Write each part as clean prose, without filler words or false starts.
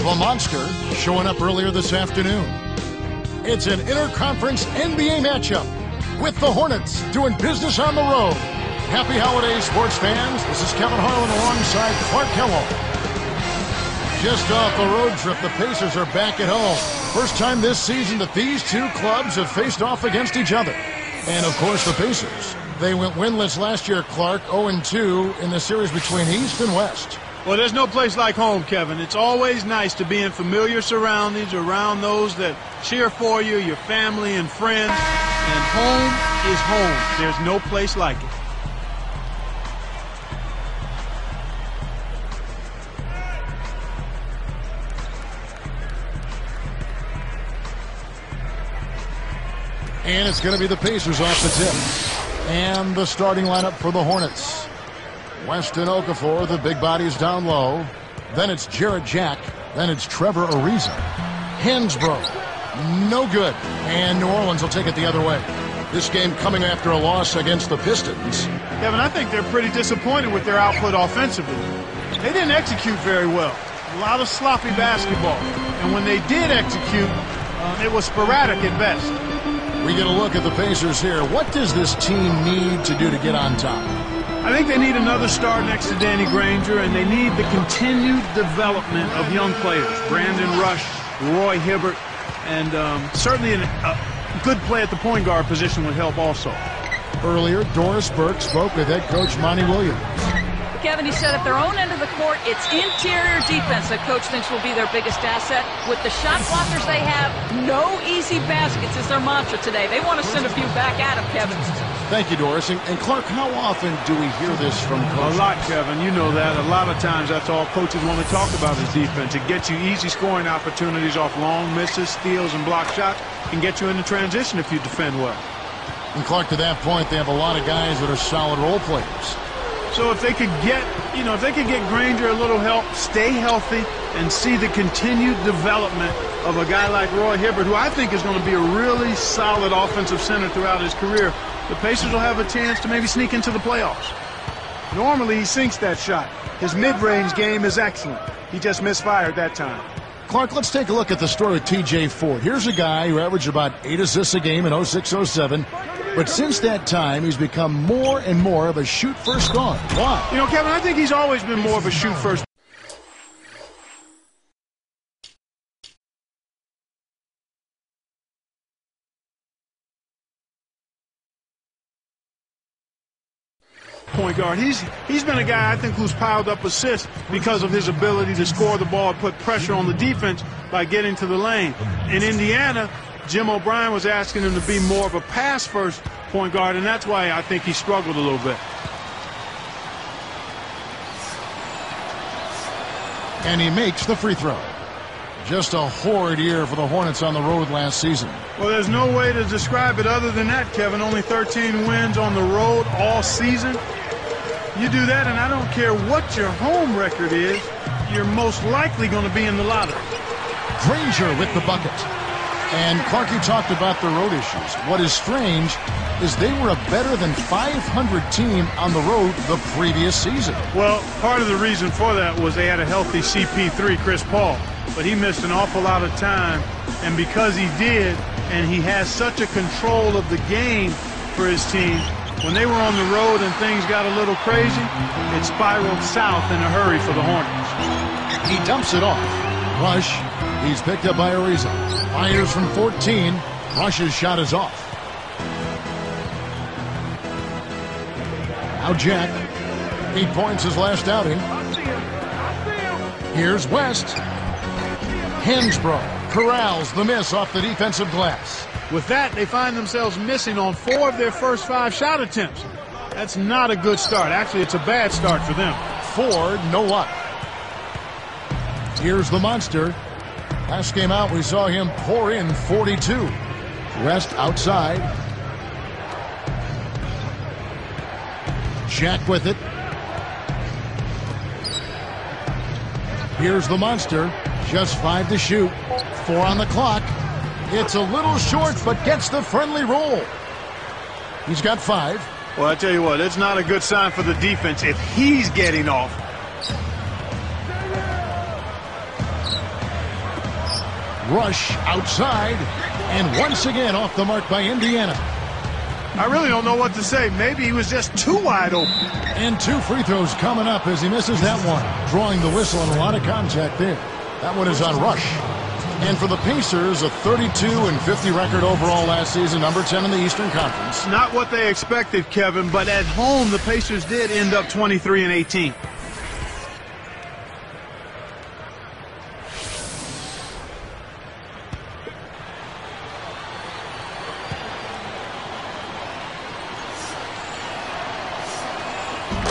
The Monster showing up earlier this afternoon. It's an interconference NBA matchup with the Hornets doing business on the road. Happy holidays, sports fans. This is Kevin Harlan alongside Clark Kellogg. Just off a road trip, the Pacers are back at home. First time this season that these two clubs have faced off against each other. And, of course, the Pacers. They went winless last year, Clark, 0-2 in the series between East and West. Well, there's no place like home, Kevin. It's always nice to be in familiar surroundings around those that cheer for you, your family and friends. And home is home. There's no place like it. And it's going to be the Pacers off the tip. And the starting lineup for the Hornets. Weston Okafor, the big bodies down low. Then it's Jarrett Jack. Then it's Trevor Ariza. Hansbrough, no good. And New Orleans will take it the other way. This game coming after a loss against the Pistons. Kevin, I think they're pretty disappointed with their output offensively. They didn't execute very well. A lot of sloppy basketball. And when they did execute, it was sporadic at best. We get a look at the Pacers here. What does this team need to do to get on top? I think they need another star next to Danny Granger, and they need the continued development of young players. Brandon Rush, Roy Hibbert, and certainly a good play at the point guard position would help also. Earlier, Doris Burke spoke with head coach Monty Williams. Kevin, he said at their own end of the court, it's interior defense that coach thinks will be their biggest asset. With the shot blockers they have, no easy baskets is their mantra today. They want to send a few back at him, Kevin. Thank you, Doris. And Clark, how often do we hear this from coaches? A lot, Kevin. You know that. A lot of times that's all coaches want to talk about is defense. It gets you easy scoring opportunities off long misses, steals, and block shots. Can get you into transition if you defend well. And Clark, to that point, they have a lot of guys that are solid role players. So if they could get, if they could get Granger a little help, stay healthy, and see the continued development of a guy like Roy Hibbert, who I think is going to be a really solid offensive center throughout his career, the Pacers will have a chance to maybe sneak into the playoffs. Normally, he sinks that shot. His mid-range game is excellent. He just misfired that time. Clark, let's take a look at the story with T.J. Ford. Here's a guy who averaged about 8 assists a game in 06-07. But since that time, he's become more and more of a shoot-first guard. Why? Kevin, I think he's always been more of a shoot-first. Point guard. He's been a guy, I think, who's piled up assists because of his ability to score the ball and put pressure on the defense by getting to the lane. In Indiana, Jim O'Brien was asking him to be more of a pass-first point guard, and that's why I think he struggled a little bit. And he makes the free throw. Just a horrid year for the Hornets on the road last season. Well, there's no way to describe it other than that, Kevin. Only 13 wins on the road all season. You do that, and I don't care what your home record is, you're most likely going to be in the lottery. Granger with the bucket. And Clarkie talked about the road issues. What is strange is they were a better than 500 team on the road the previous season. Well, part of the reason for that was they had a healthy CP3, Chris Paul. But he missed an awful lot of time. And because he did, and he has such a control of the game for his team, when they were on the road and things got a little crazy, it spiraled south in a hurry for the Hornets. He dumps it off. Rush. He's picked up by Ariza. Fires from 14. Rush's shot is off. Now Jack. 8 points his last outing. Here's West. Hansbrough corrals the miss off the defensive glass. With that, they find themselves missing on 4 of their first 5 shot attempts. That's not a good start. Actually, it's a bad start for them. Ford, no luck. Here's the Monster. Last game out, we saw him pour in 42. West outside. Jack with it. Here's the Monster. Just 5 to shoot. 4 on the clock. It's a little short, but gets the friendly roll. He's got 5. Well, I tell you what, it's not a good sign for the defense if he's getting off. Rush outside, and once again off the mark by Indiana. I really don't know what to say. Maybe he was just too wide open. And 2 free throws coming up as he misses that one. Drawing the whistle and a lot of contact there. That one is on Rush. And for the Pacers, a 32-50 record overall last season, number 10 in the Eastern Conference. Not what they expected, Kevin, but at home the Pacers did end up 23-18.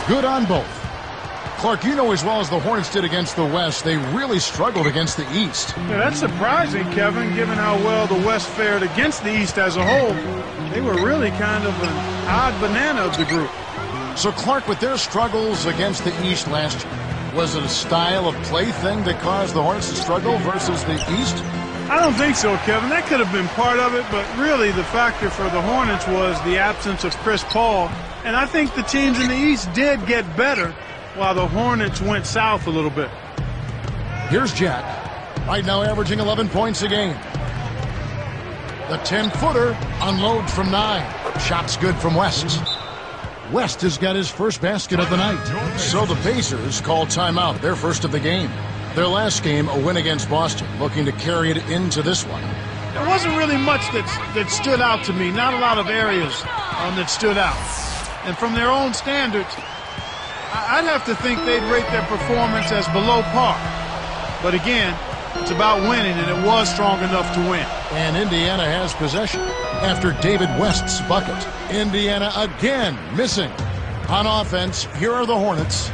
Good on both. Clark, you know as well as the Hornets did against the West, they really struggled against the East. Yeah, that's surprising, Kevin, given how well the West fared against the East as a whole. They were really kind of an odd banana of the group. So, Clark, with their struggles against the East last year, was it a style of play thing that caused the Hornets to struggle versus the East? I don't think so, Kevin. That could have been part of it, but really the factor for the Hornets was the absence of Chris Paul. And I think the teams in the East did get better while the Hornets went south a little bit. Here's Jack, right now averaging 11 points a game. The 10-footer unloads from 9. Shot's good from West. West has got his first basket of the night. So the Pacers call timeout, their first of the game. Their last game, a win against Boston, looking to carry it into this one. There wasn't really much that stood out to me. Not a lot of areas that stood out. And from their own standards, I'd have to think they'd rate their performance as below par. But again, it's about winning, and it was strong enough to win. And Indiana has possession after David West's bucket. Indiana again missing. On offense, here are the Hornets.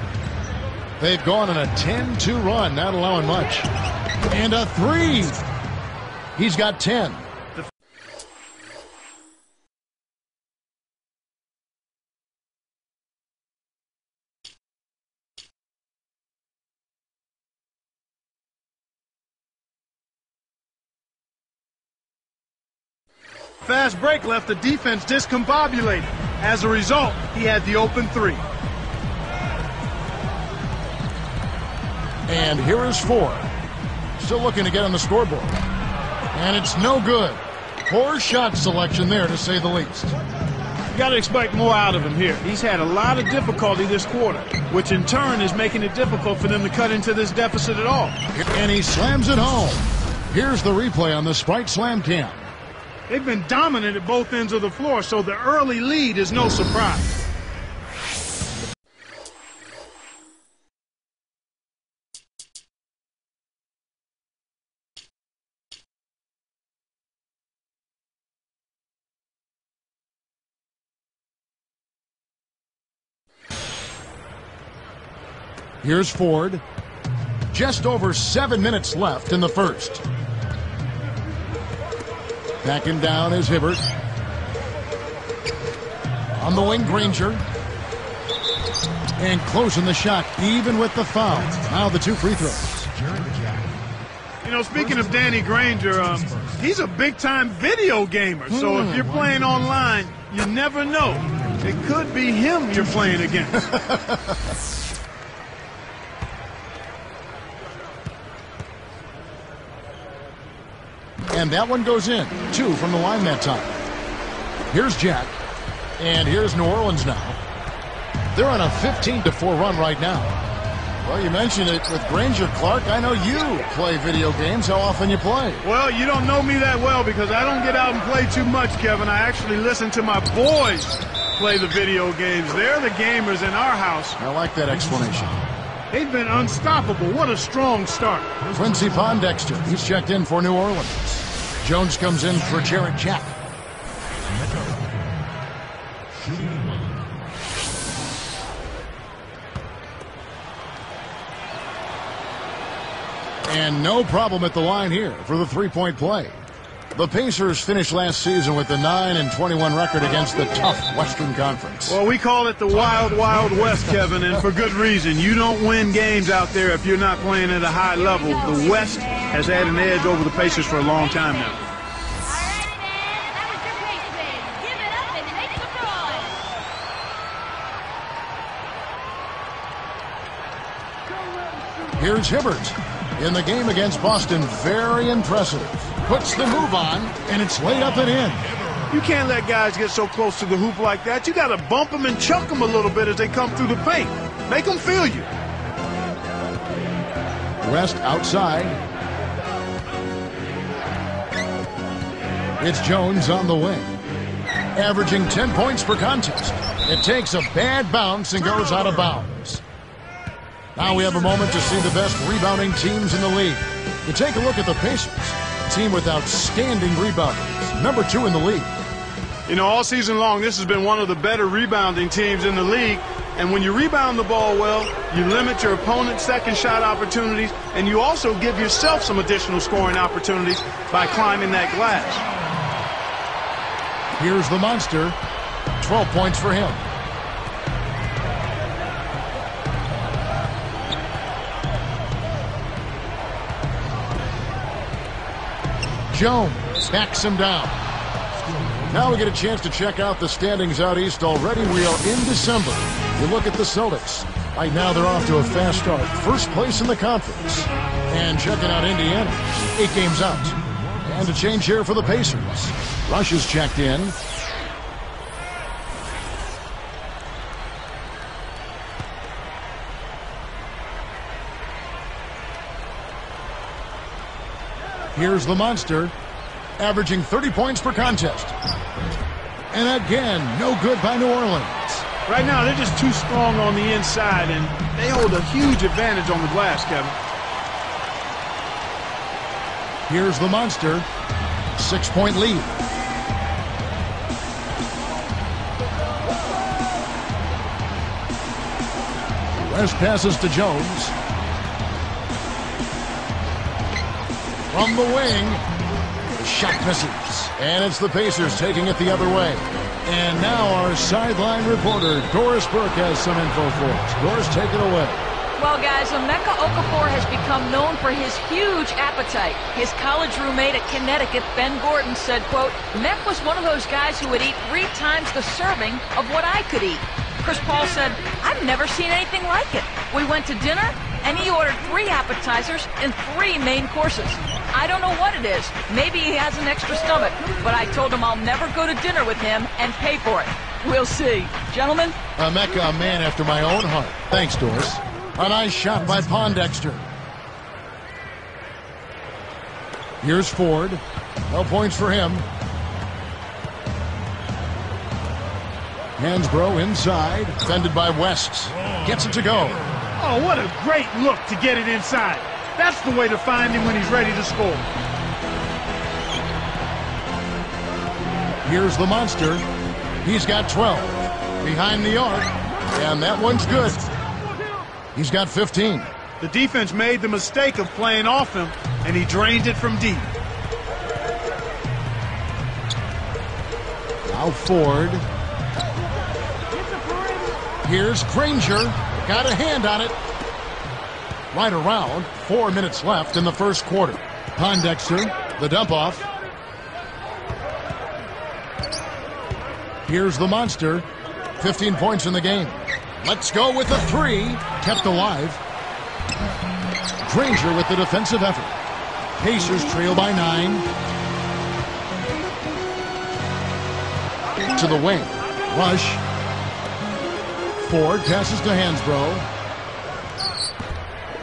They've gone on a 10-2 run, not allowing much. And a 3. He's got 10. Fast break left the defense discombobulated. As a result, he had the open 3. And here is 4. Still looking to get on the scoreboard. And it's no good. Poor shot selection there, to say the least. You got to expect more out of him here. He's had a lot of difficulty this quarter, which in turn is making it difficult for them to cut into this deficit at all. And he slams it home. Here's the replay on the Sprite Slam Cam. They've been dominant at both ends of the floor, so the early lead is no surprise. Here's Ford. Just over 7 minutes left in the first. Backing down is Hibbert. On the wing, Granger. And closing the shot, even with the foul. Now the 2 free throws. You know, speaking of Danny Granger, he's a big-time video gamer. So if you're playing online, you never know. It could be him you're playing against. And that one goes in. 2 from the line that time. Here's Jack. And here's New Orleans now. They're on a 15-4 run right now. Well, you mentioned it with Granger, Clark. I know you play video games. How often you play? Well, you don't know me that well because I don't get out and play too much, Kevin. I actually listen to my boys play the video games. They're the gamers in our house. I like that explanation. They've been unstoppable. What a strong start. Quincy Pondexter, he's checked in for New Orleans. Jones comes in for Jarrett Jack. And no problem at the line here for the three-point play. The Pacers finished last season with a 9-21 record against the tough Western Conference. Well, we call it the Wild, Wild West, Kevin, and for good reason. You don't win games out there if you're not playing at a high level. The West has had an edge over the Pacers for a long time now. Here's Hibbert. in the game against Boston. Very impressive. Puts the move on, and it's laid up and in. You can't let guys get so close to the hoop like that. You got to bump them and chuck them a little bit as they come through the paint. Make them feel you. West outside. It's Jones on the wing, averaging 10 points per contest. It takes a bad bounce and goes out of bounds. Now we have a moment to see the best rebounding teams in the league. You take a look at the Pacers, a team with outstanding rebounders, number 2 in the league. You know, all season long, this has been one of the better rebounding teams in the league. And when you rebound the ball well, you limit your opponent's second shot opportunities, and you also give yourself some additional scoring opportunities by climbing that glass. Here's the monster. 12 points for him. Jones backs him down. Now we get a chance to check out the standings out east already. We are in December. You look at the Celtics. Right now they're off to a fast start. First place in the conference. And checking out Indiana. 8 games out. And a change here for the Pacers. Rush is checked in. Here's the monster, averaging 30 points per contest. And again, no good by New Orleans. Right now, they're just too strong on the inside, and they hold a huge advantage on the glass, Kevin. Here's the monster, 6-point lead. West passes to Jones. From the wing, the shot misses. And it's the Pacers taking it the other way. And now our sideline reporter, Doris Burke, has some info for us. Doris, take it away. Well, guys, Emeka Okafor has become known for his huge appetite. His college roommate at Connecticut, Ben Gordon, said, quote, Meck was one of those guys who would eat 3 times the serving of what I could eat. Chris Paul said, I've never seen anything like it. We went to dinner, and he ordered 3 appetizers and 3 main courses. I don't know what it is. Maybe he has an extra stomach, but I told him I'll never go to dinner with him and pay for it. We'll see. Gentlemen? Emeka, a man after my own heart. Thanks, Doris. A nice shot by Pondexter. Here's Ford. No points for him. Hansbrough inside. Defended by West. Gets it to go. Oh, what a great look to get it inside. That's the way to find him when he's ready to score. Here's the monster. He's got 12. Behind the arc. And that one's good. He's got 15. The defense made the mistake of playing off him, and he drained it from deep. Now Ford. Here's Granger. Got a hand on it. Right around. 4 minutes left in the first quarter. Pondexter, the dump off. Here's the monster. 15 points in the game. Let's go with a 3. Kept alive. Granger with the defensive effort. Pacers trail by 9. To the wing. Rush. Ford passes to Hansbrough.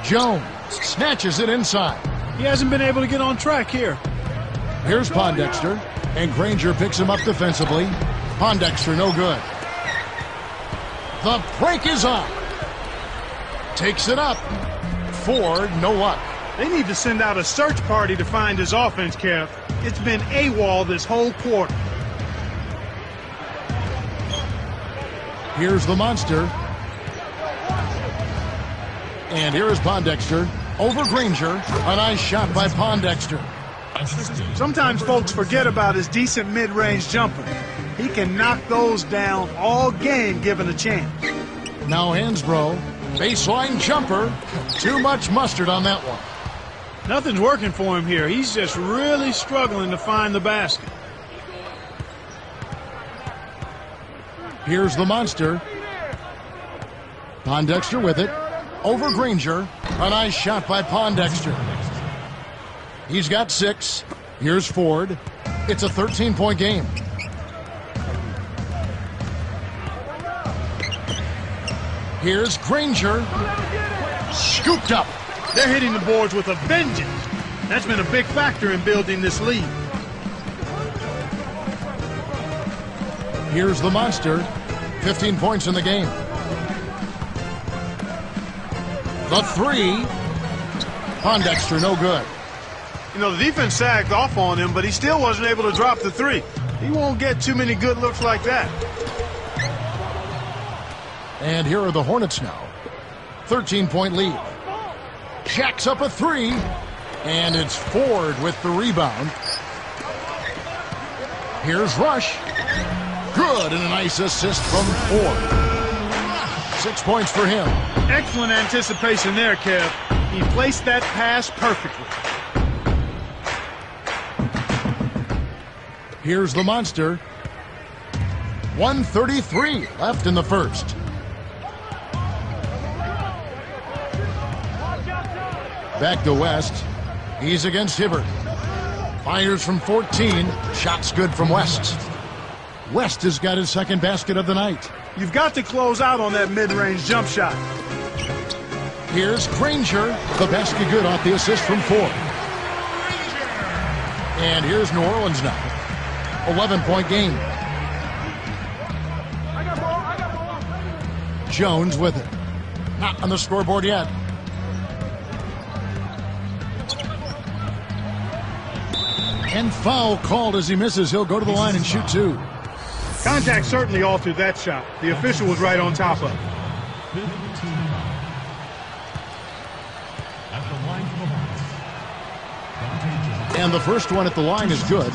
Jones snatches it inside. He hasn't been able to get on track here. Here's Pondexter. And Granger picks him up defensively. Pondexter no good. The break is on. Takes it up. Ford, no luck. They need to send out a search party to find his offense, Kev. It's been AWOL this whole quarter. Here's the monster. And here is Pondexter. Over Granger. A nice shot by Pondexter. Sometimes folks forget about his decent mid-range jumper. He can knock those down all game given a chance. Now Hansbrough. Baseline jumper. Too much mustard on that one. Nothing's working for him here. He's just really struggling to find the basket. Here's the monster. Pondexter with it. over Granger. A nice shot by Pondexter. He's got 6. Here's Ford. It's a 13-point game. Here's Granger. Scooped up. They're hitting the boards with a vengeance. That's been a big factor in building this lead. Here's the monster. 15 points in the game. The 3. Pondexter, no good. You know, the defense sagged off on him, but he still wasn't able to drop the 3. He won't get too many good looks like that. And here are the Hornets now. 13-point lead. Jacks up a 3. And it's Ford with the rebound. Here's Rush. Good, and a nice assist from Ford. 6 points for him. Excellent anticipation there, Kev. He placed that pass perfectly. Here's the monster. 1:33 left in the first. Back to West. He's against Hibbert. Fires from 14. Shot's good from West. West has got his second basket of the night. You've got to close out on that mid-range jump shot. Here's Granger. The basket good off the assist from Ford. And here's New Orleans now. 11-point game. Jones with it. Not on the scoreboard yet. And foul called as he misses. He'll go to the line and shoot 2. Contact certainly altered that shot. The official was right on top of it. And the first one at the line is good.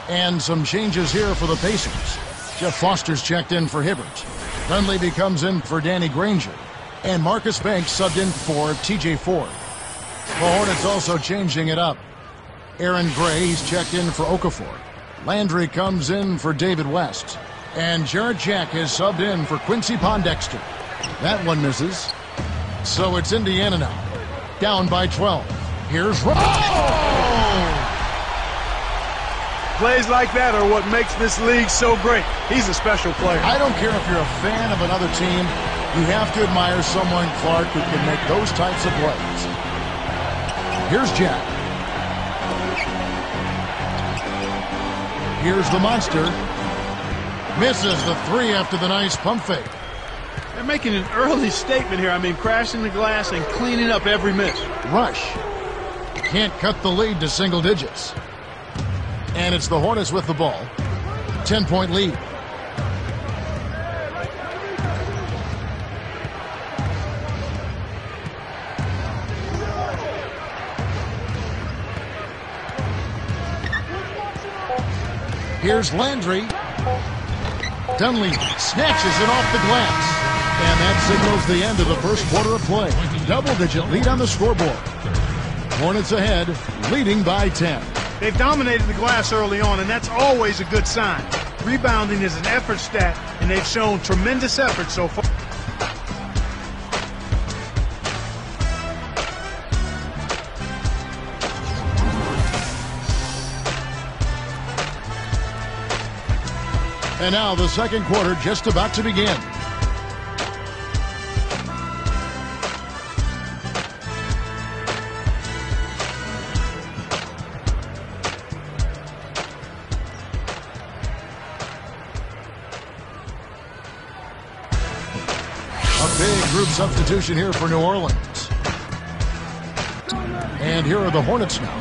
And some changes here for the Pacers. Jeff Foster's checked in for Hibbert. Dunleavy comes in for Danny Granger. And Marcus Banks subbed in for TJ Ford. The Hornets also changing it up. Aaron Gray, he's checked in for Okafor. Landry comes in for David West. And Jarrett Jack has subbed in for Quincy Pondexter. That one misses. So it's Indiana now. Down by 12. Here's Plays like that are what makes this league so great. He's a special player. I don't care if you're a fan of another team. You have to admire someone, Clark, who can make those types of plays. Here's Jack. Here's the monster. Misses the 3 after the nice pump fake. They're making an early statement here. I mean, crashing the glass and cleaning up every miss. Rush. Can't cut the lead to single digits. And it's the Hornets with the ball. 10-point lead. Here's Landry. Dunleavy snatches it off the glass. And that signals the end of the first quarter of play. Double-digit lead on the scoreboard. Hornets ahead, leading by 10. They've dominated the glass early on, and that's always a good sign. Rebounding is an effort stat, and they've shown tremendous effort so far. And now the second quarter just about to begin. A big group substitution here for New Orleans. And here are the Hornets now.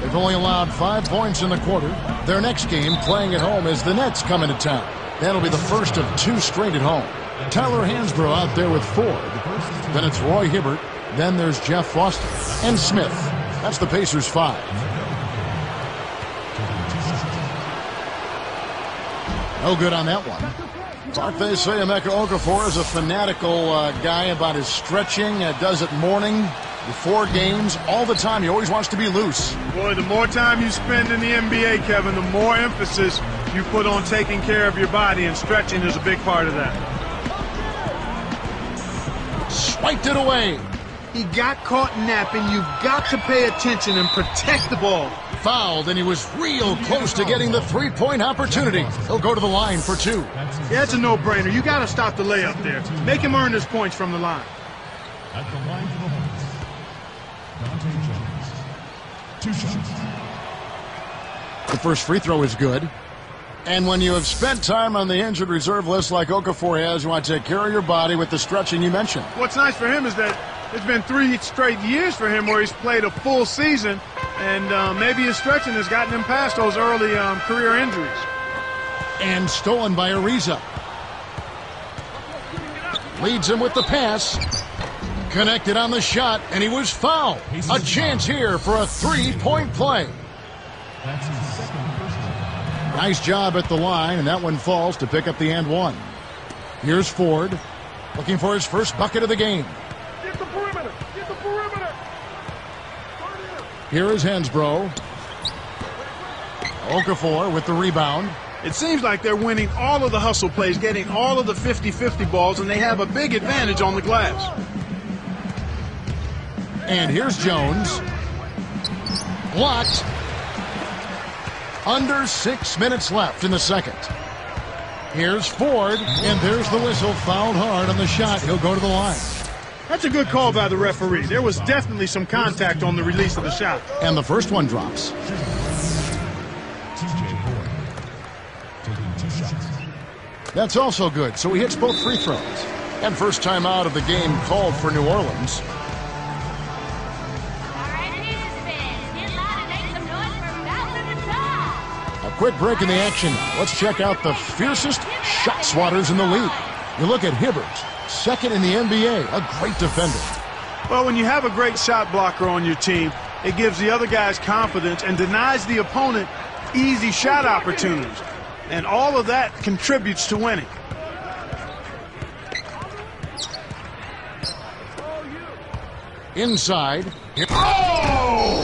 They've only allowed 5 points in the quarter. Their next game, playing at home, is the Nets coming to town. That'll be the first of 2 straight at home. Tyler Hansbrough out there with Ford. Then it's Roy Hibbert. Then there's Jeff Foster and Smith. That's the Pacers' 5. No good on that one. Clark, they say Emeka Okafor is a fanatical guy about his stretching. Does it morning, before games, all the time. He always wants to be loose. Boy, the more time you spend in the NBA, Kevin, the more emphasis you put on taking care of your body, and stretching is a big part of that. swiped it away. He got caught napping. You've got to pay attention and protect the ball. Fouled, and he was real close to getting the three-point opportunity. He'll go to the line for two. Yeah, it's a no-brainer. You got to stop the layup there. Make him earn his points from the line. At the line for the Hornets, Dante Jones. 2 shots. The first free throw is good. And when you have spent time on the injured reserve list like Okafor has, you want to take care of your body with the stretching you mentioned. What's nice for him is that it's been 3 straight years for him where he's played a full season, and maybe his stretching has gotten him past those early career injuries. And stolen by Ariza. Leads him with the pass. Connected on the shot, and he was fouled. A chance here for a three-point play. That's his second personal. Nice job at the line, and that one falls to pick up the and one. Here's Ford, looking for his first bucket of the game. Get the perimeter! Get the perimeter! Here is Hansbrough. Okafor with the rebound. It seems like they're winning all of the hustle plays, getting all of the 50-50 balls, and they have a big advantage on the glass. And here's Jones. Blocked. Under 6 minutes left in the second. Here's Ford, and there's the whistle. Fouled hard on the shot. He'll go to the line. That's a good call by the referee. There was definitely some contact on the release of the shot. And the first one drops. TJ Ford taking 2 shots. That's also good, so he hits both free throws. And first time out of the game called for New Orleans. A quick break in the action. Let's check out the fiercest shot swatters in the league. You look at Hibbert, second in the NBA, a great defender. Well, when you have a great shot blocker on your team, it gives the other guys confidence and denies the opponent easy shot opportunities. And all of that contributes to winning. Inside. Oh!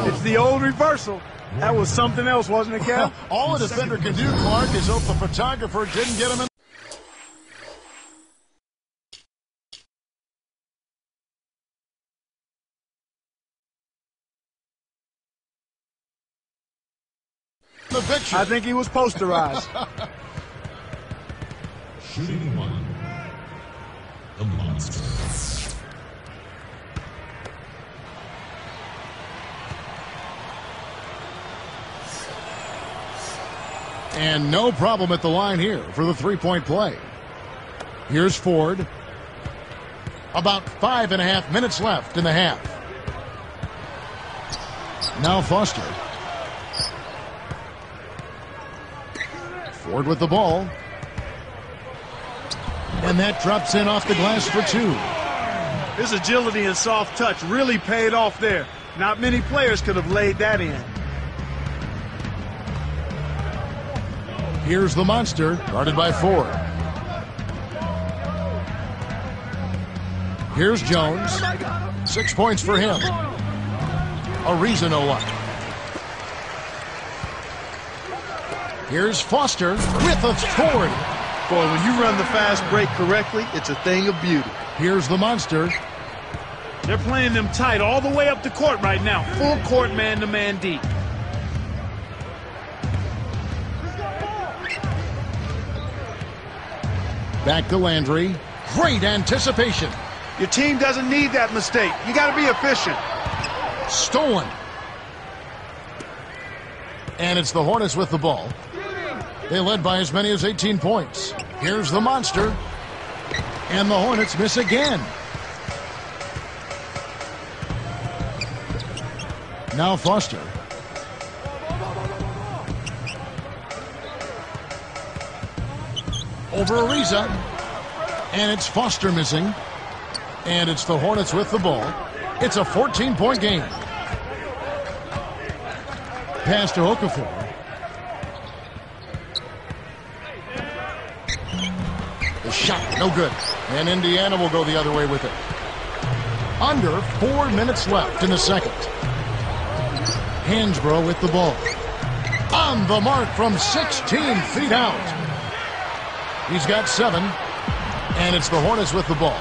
It's the old reversal. That was something else, wasn't it, Cal? All a defender can do, Clark, is hope the photographer didn't get him in the picture. I think he was posterized. Shooting 1. The Monster. And no problem at the line here for the three-point play. Here's Ford. About 5.5 minutes left in the half. Now Foster. Ford with the ball. And that drops in off the glass for 2. His agility and soft touch really paid off there. Not many players could have laid that in. Here's the monster, guarded by Ford. Here's Jones. 6 points for him. Ariza no luck. Here's Foster with a Ford. Boy, when you run the fast break correctly, it's a thing of beauty. Here's the monster. They're playing them tight all the way up the court right now. Full court man-to-man deep. Back to Landry. Great anticipation. Your team doesn't need that mistake. You got to be efficient. Stolen. And it's the Hornets with the ball. They led by as many as 18 points. Here's the monster. And the Hornets miss again. Now Foster. Over Ariza. And it's Foster missing. And it's the Hornets with the ball. It's a 14-point game. Pass to Okafor. The shot, no good. And Indiana will go the other way with it. Under 4 minutes left in the second. Hansbrough with the ball. On the mark from 16 feet out. He's got 7. And it's the Hornets with the ball,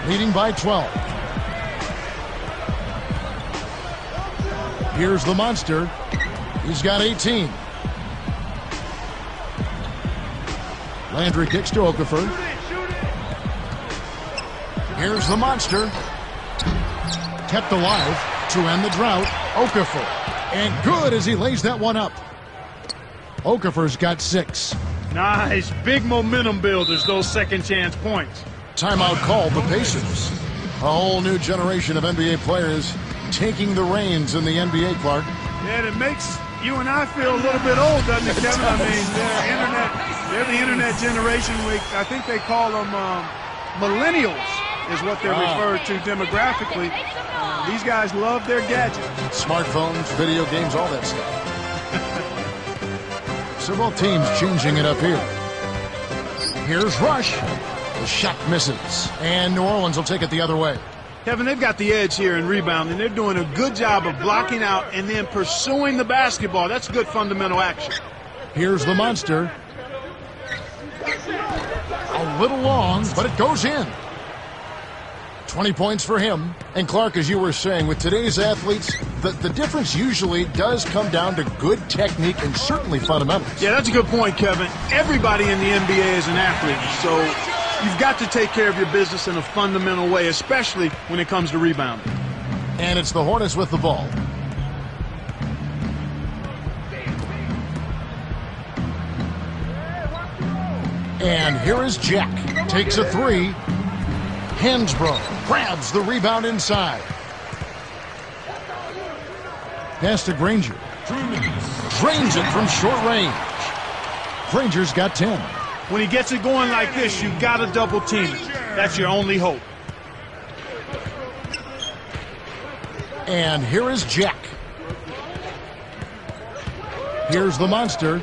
leading by 12. Here's the monster. He's got 18. Landry kicks to Okafor. Here's the monster. Kept alive to end the drought. Okafor. And good as he lays that one up. Okafor's got 6. Nice. Big momentum builders, those second chance points. Timeout called the Pacers. A whole new generation of NBA players taking the reins in the NBA, Clark. Yeah, and it makes you and I feel a little bit old, doesn't it, Kevin? I mean, they're the internet generation. I think they call them millennials is what they're referred to demographically. These guys love their gadgets. Smartphones, video games, all that stuff. So both teams changing it up here. Here's Rush. The shot misses. And New Orleans will take it the other way. Kevin, they've got the edge here in rebounding. They're doing a good job of blocking out and then pursuing the basketball. That's good fundamental action. Here's the monster. A little long, but it goes in. 20 points for him. And Clark, as you were saying, with today's athletes, the difference usually does come down to good technique and certainly fundamentals. Yeah, that's a good point, Kevin. Everybody in the NBA is an athlete, so you've got to take care of your business in a fundamental way, especially when it comes to rebounding. And it's the Hornets with the ball. And here is Jack. Takes a 3. Hansbrough grabs the rebound inside. Pass to Granger. Drains it from short range. Granger's got 10. When he gets it going like this, you've got to double team it. That's your only hope. And here is Jack. Here's the monster.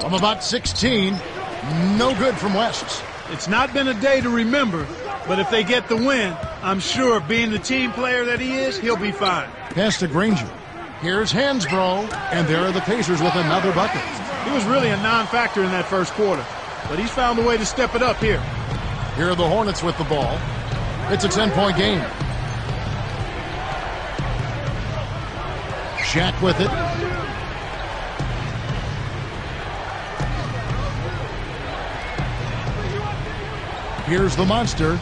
From about 16, no good from West. It's not been a day to remember, but if they get the win, I'm sure being the team player that he is, he'll be fine. Pass to Granger. Here's Hansbrough, and there are the Pacers with another bucket. He was really a non-factor in that first quarter, but he's found a way to step it up here. Here are the Hornets with the ball. It's a 10-point game. Shaq with it. Here's the monster.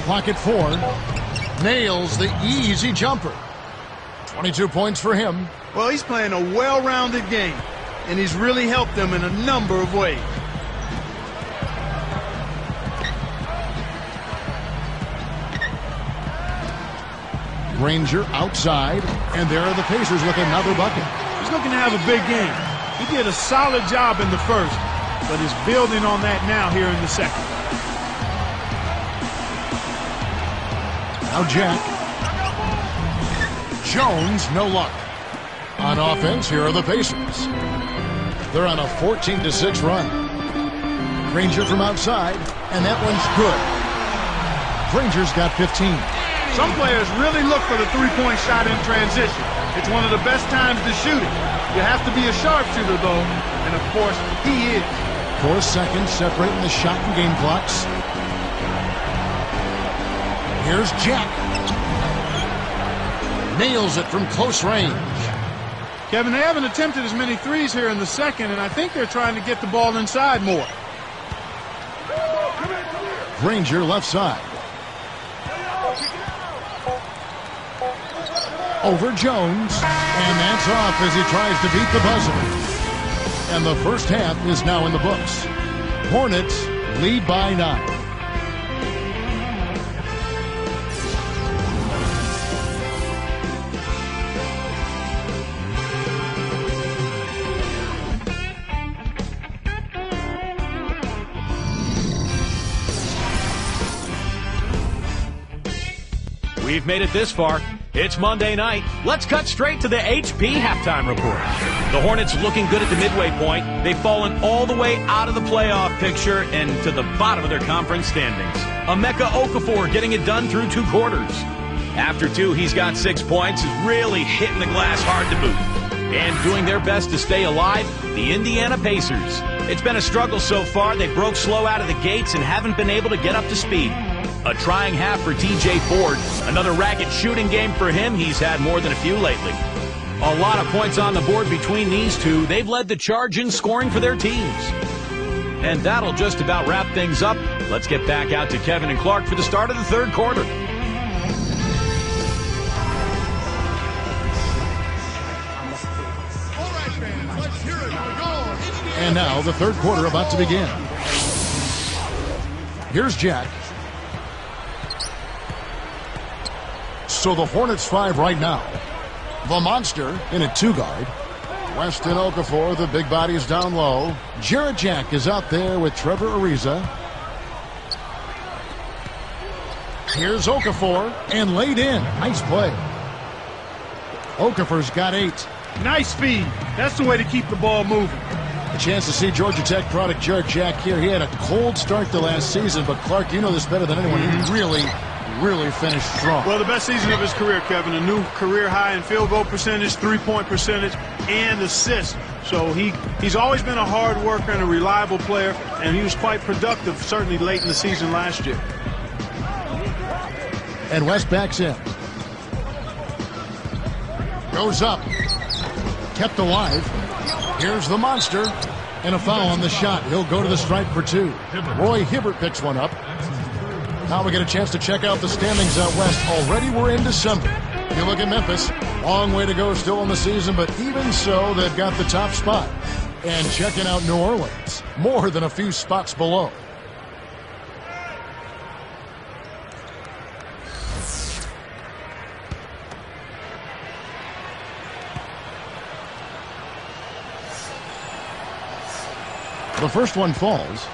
Clock at 4. Nails the easy jumper. 22 points for him. Well, he's playing a well-rounded game, and he's really helped them in a number of ways. Granger outside, and there are the Pacers with another bucket. He's looking to have a big game. He did a solid job in the first, but is building on that now here in the second. Now Jack. Jones, no luck. On offense, here are the Pacers. They're on a 14-6 run. Granger from outside, and that one's good. Granger's got 15. Some players really look for the three-point shot in transition. It's one of the best times to shoot it. You have to be a sharpshooter, though, and of course, he is. 4 seconds separating the shot and game clocks. Here's Jack. Nails it from close range. Kevin, they haven't attempted as many threes here in the second, and I think they're trying to get the ball inside more. Granger left side. Over Jones, and that's off as he tries to beat the buzzer. And the first half is now in the books. Hornets lead by 9. We've made it this far. It's Monday night. Let's cut straight to the HP halftime report. The Hornets looking good at the midway point. They've fallen all the way out of the playoff picture and to the bottom of their conference standings. Emeka Okafor getting it done through 2 quarters. After 2, he's got 6 points. Really hitting the glass hard to boot. And doing their best to stay alive, the Indiana Pacers. It's been a struggle so far. They broke slow out of the gates and haven't been able to get up to speed. A trying half for TJ Ford. Another ragged shooting game for him. He's had more than a few lately. A lot of points on the board between these two. They've led the charge in scoring for their teams. And that'll just about wrap things up. Let's get back out to Kevin and Clark for the start of the third quarter. And now the third quarter about to begin. Here's Jack. So the Hornets 5 right now. The Monster in a 2-guard. Weston Okafor, the big body, is down low. Jarrett Jack is out there with Trevor Ariza. Here's Okafor and laid in. Nice play. Okafor's got 8. Nice feed. That's the way to keep the ball moving. A chance to see Georgia Tech product Jarrett Jack here. He had a cold start to last season, but Clark, you know this better than anyone. He really finished strong. Well, the best season of his career, Kevin. A new career high in field goal percentage, three-point percentage, and assists. So he's always been a hard worker and a reliable player, and he was quite productive, certainly late in the season last year. And West backs in. Goes up. Kept alive. Here's the Monster. And a foul on the shot. He'll go to the stripe for 2. Roy Hibbert picks one up. Now we get a chance to check out the standings out west. Already we're in December. You look at Memphis. Long way to go still in the season, but even so, they've got the top spot. And checking out New Orleans. More than a few spots below. The first one falls.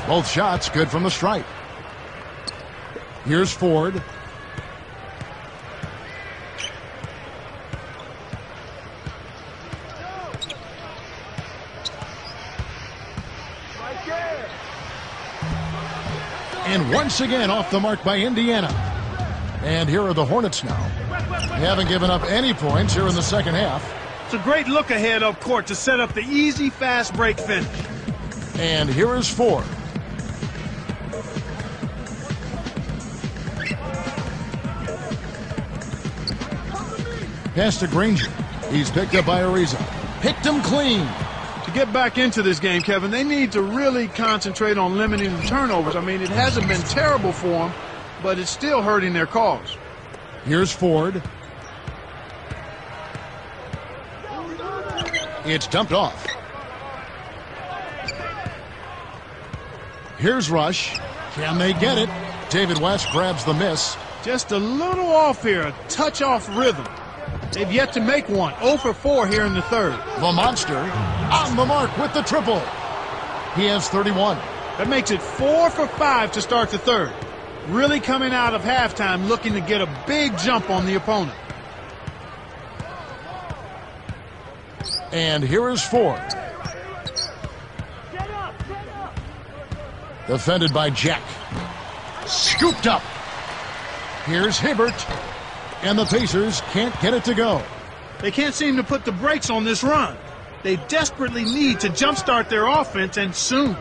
Both shots good from the stripe. Here's Ford. And once again off the mark by Indiana. And here are the Hornets now. They haven't given up any points here in the second half. It's a great look ahead up court to set up the easy, fast break finish. And here is Ford. Pass to Granger. He's picked up by Ariza. Picked him clean. To get back into this game, Kevin, they need to really concentrate on limiting the turnovers. I mean, it hasn't been terrible for them, but it's still hurting their cause. Here's Ford. It's dumped off. Here's Rush. Can they get it? David West grabs the miss. Just a little off here, a touch off rhythm. They've yet to make one. 0 for 4 here in the third. The Monster on the mark with the triple. He has 31. That makes it 4 for 5 to start the third. Really coming out of halftime looking to get a big jump on the opponent. And here is Ford. Defended by Jack. Scooped up. Here's Hibbert. And the Pacers can't get it to go. They can't seem to put the brakes on this run. They desperately need to jumpstart their offense, and soon.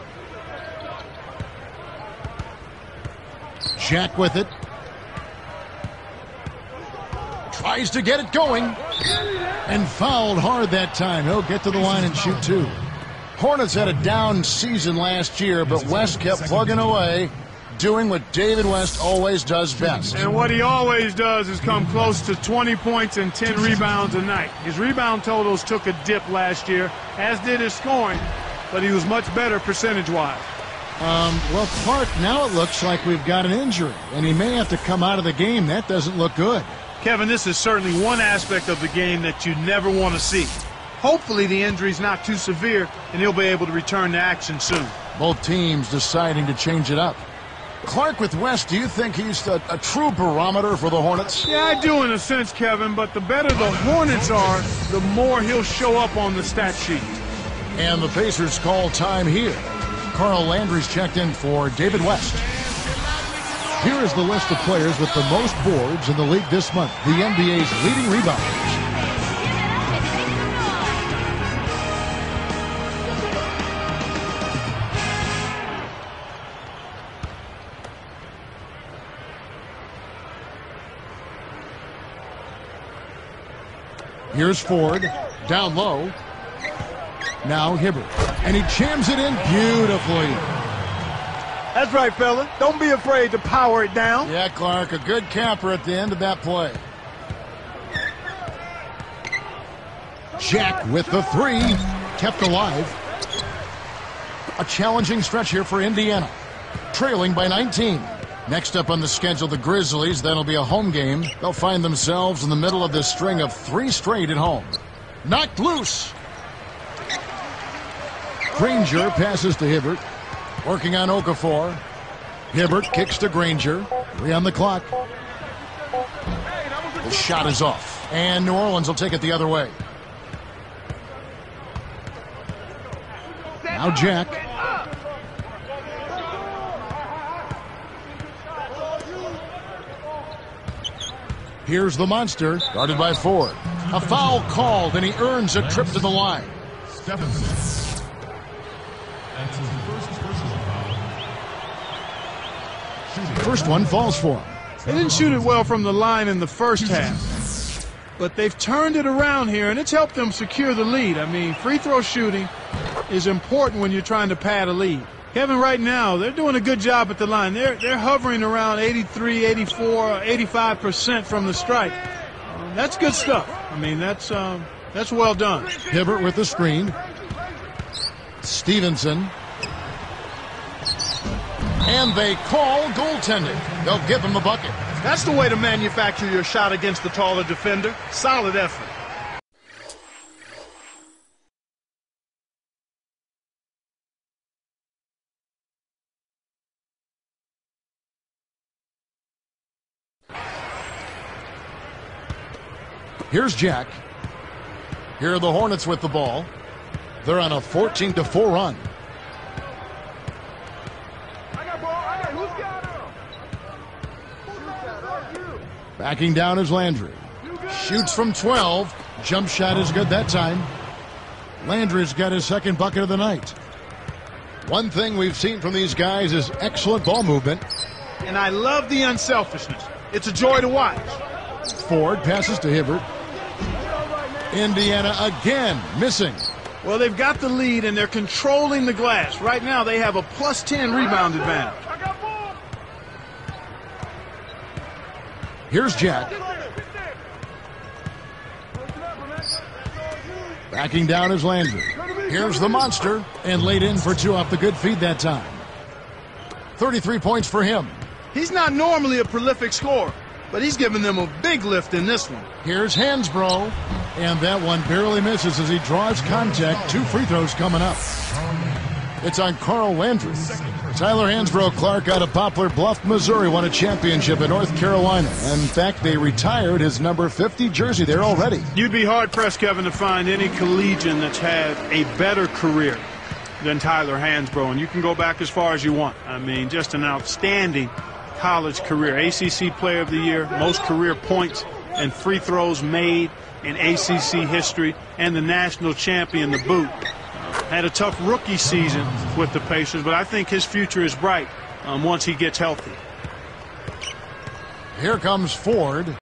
Jack with it. Tries to get it going. And fouled hard that time. He'll get to the line and shoot 2. Hornets had a down season last year, but West kept plugging away, doing what David West always does best. And what he always does is come close to 20 points and 10 rebounds a night. His rebound totals took a dip last year, as did his scoring, but he was much better percentage-wise. Well, Clark, now it looks like we've got an injury, and he may have to come out of the game. That doesn't look good. Kevin, this is certainly one aspect of the game that you never want to see. Hopefully the injury's not too severe, and he'll be able to return to action soon. Both teams deciding to change it up. Clark with West, do you think he's a true barometer for the Hornets? Yeah, I do in a sense, Kevin, but the better the Hornets are, the more he'll show up on the stat sheet. And the Pacers call time here. Carl Landry's checked in for David West. Here is the list of players with the most boards in the league this month. The NBA's leading rebounders. Here's Ford, down low. Now Hibbert, and he jams it in beautifully. That's right, fella. Don't be afraid to power it down. Yeah, Clark, a good camper at the end of that play. Jack with the three, kept alive. A challenging stretch here for Indiana, trailing by 19. Next up on the schedule, the Grizzlies. That'll be a home game. They'll find themselves in the middle of this string of 3 straight at home. Knocked loose. Granger passes to Hibbert. Working on Okafor. Hibbert kicks to Granger. 3 on the clock. The shot is off. And New Orleans will take it the other way. Now Jack. Here's the monster, guarded by Ford. A foul called, and he earns a trip to the line. Stephenson. That's his first personal foul. First one falls for him. They didn't shoot it well from the line in the first half, but they've turned it around here, and it's helped them secure the lead. I mean, free throw shooting is important when you're trying to pad a lead. Kevin, right now, they're doing a good job at the line. They're hovering around 83, 84, 85% from the strike. That's good stuff. I mean, that's well done. Hibbert with the screen. Stevenson. And they call goaltending. They'll give him the bucket. That's the way to manufacture your shot against the taller defender. Solid effort. Here's Jack. Here are the Hornets with the ball. They're on a 14-4 run. Backing down is Landry. Shoots from 12. Jump shot is good that time. Landry's got his second bucket of the night. One thing we've seen from these guys is excellent ball movement. And I love the unselfishness. It's a joy to watch. Ford passes to Hibbert. Indiana again missing. Well, they've got the lead, and they're controlling the glass. Right now, they have a +10 rebound advantage. Here's Jack. Backing down is Landry. Here's the monster, and laid in for 2 off the good feed that time. 33 points for him. He's not normally a prolific scorer, but he's given them a big lift in this one. Here's Hansbrough, and that one barely misses as he draws contact. 2 free throws coming up. It's on Carl Landry. Tyler Hansbrough, Clark, out of Poplar Bluff, Missouri, won a championship in North Carolina. In fact, they retired his number 50 jersey there already. You'd be hard-pressed, Kevin, to find any collegian that's had a better career than Tyler Hansbrough, and you can go back as far as you want. I mean, just an outstanding college career. ACC Player of the Year, most career points and free throws made in ACC history, and the national champion to boot. Had a tough rookie season with the Pacers, but I think his future is bright once he gets healthy. Here comes Ford.